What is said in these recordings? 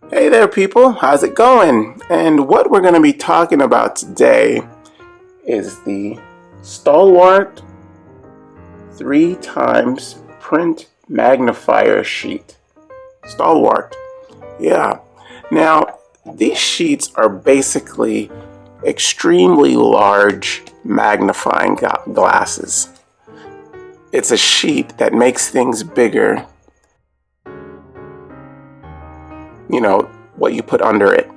Hey there, people. How's it going? And what we're going to be talking about today is the Stalwart 3 times print magnifier sheet. Stalwart. Yeah. Now, these sheets are basically extremely large magnifying glasses. It's a sheet that makes things bigger. You know, what you put under it.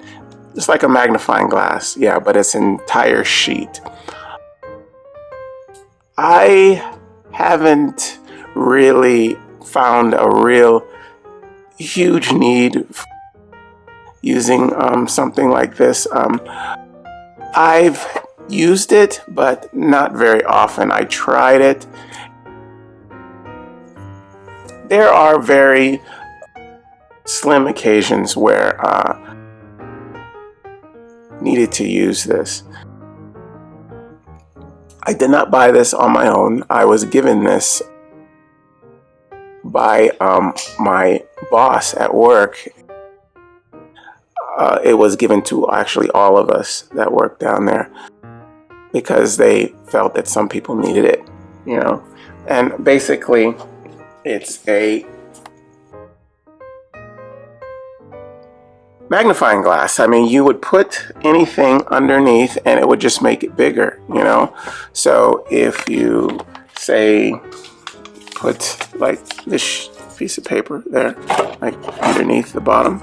It's like a magnifying glass, yeah, but it's an entire sheet. I haven't really found a real huge need using something like this. I've used it, but not very often. I tried it. There are very slim occasions where needed to use this. I did not buy this on my own. I was given this by my boss at work. It was given to actually all of us that work down there because they felt that some people needed it, you know. And basically, it's a magnifying glass. I mean, you would put anything underneath and it would just make it bigger, you know? So if you say, put like this piece of paper there, like underneath the bottom,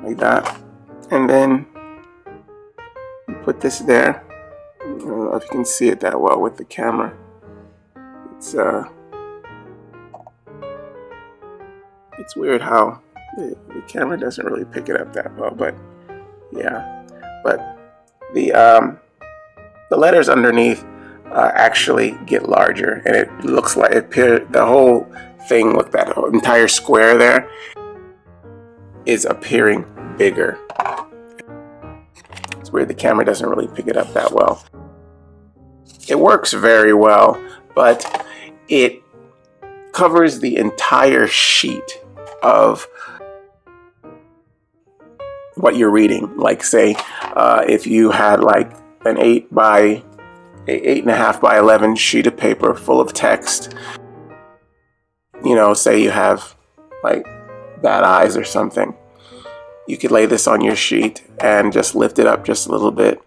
like that, and then you put this there. I don't know if you can see it that well with the camera. It's weird how the camera doesn't really pick it up that well, but yeah. But the letters underneath actually get larger, and it looks like the whole thing with that whole entire square there is appearing bigger. It's weird the camera doesn't really pick it up that well. It works very well, but it covers the entire sheet of what you're reading. Like say, if you had like an 8.5 by 11 sheet of paper full of text, you know, say you have like bad eyes or something, you could lay this on your sheet and just lift it up just a little bit.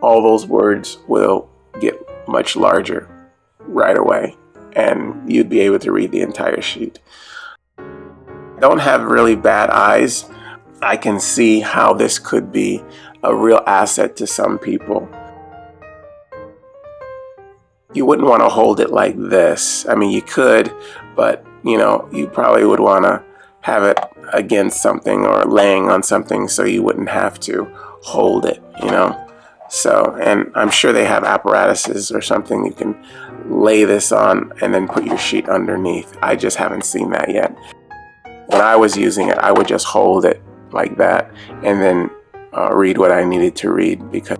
All those words will get much larger right away, and you'd be able to read the entire sheet. I don't have really bad eyes. I can see how this could be a real asset to some people. You wouldn't want to hold it like this. I mean, you could, but you know, you probably would want to have it against something or laying on something so you wouldn't have to hold it, you know. So, and I'm sure they have apparatuses or something you can lay this on and then put your sheet underneath. I just haven't seen that yet. When I was using it, I would just hold it like that and then read what I needed to read, because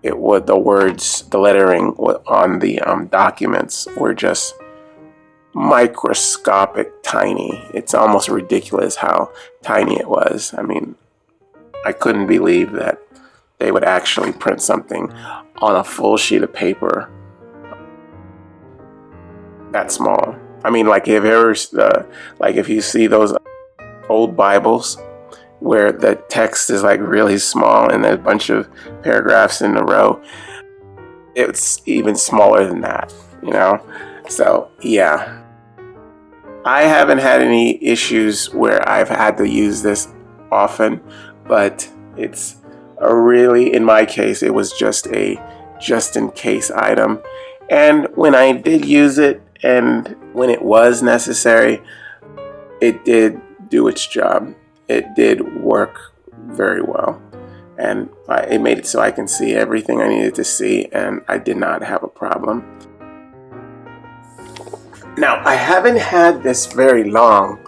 the lettering on the documents were just microscopic tiny. It's almost ridiculous how tiny it was. I mean, I couldn't believe that they would actually print something on a full sheet of paper that small. I mean, like if you see those old Bibles where the text is like really small and there's a bunch of paragraphs in a row, it's even smaller than that, you know? So yeah, I haven't had any issues where I've had to use this often, but it's in my case, it was just a just-in-case item. And when I did use it, and when it was necessary, it did do its job. It did work very well. And it made it so I can see everything I needed to see, and I did not have a problem. Now, I haven't had this very long,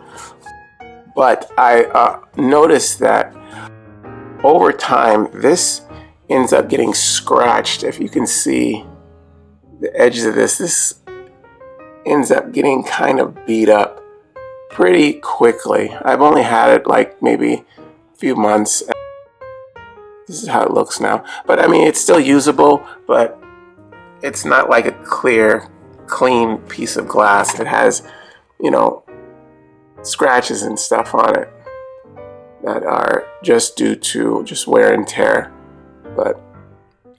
but I noticed that over time, this ends up getting scratched. If you can see the edges of this ends up getting kind of beat up pretty quickly. I've only had it like maybe a few months. This is how it looks now. But I mean, it's still usable, but it's not like a clear, clean piece of glass. It has, you know, scratches and stuff on it that are just due to just wear and tear. But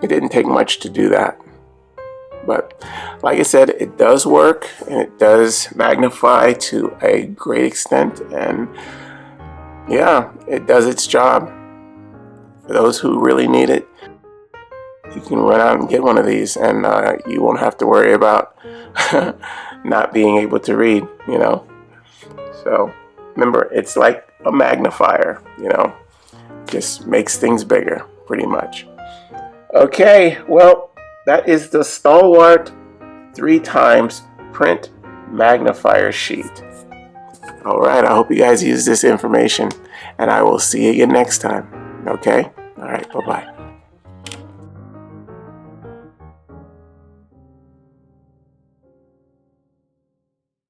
it didn't take much to do that. But like I said, it does work, and it does magnify to a great extent, and yeah, it does its job. For those who really need it, you can run out and get one of these, and you won't have to worry about not being able to read, you know. So remember, it's like a magnifier, you know, just makes things bigger, pretty much. Okay, well, that is the Stalwart 3x print magnifier sheet. All right, I hope you guys use this information, and I will see you again next time. Okay? All right, bye-bye.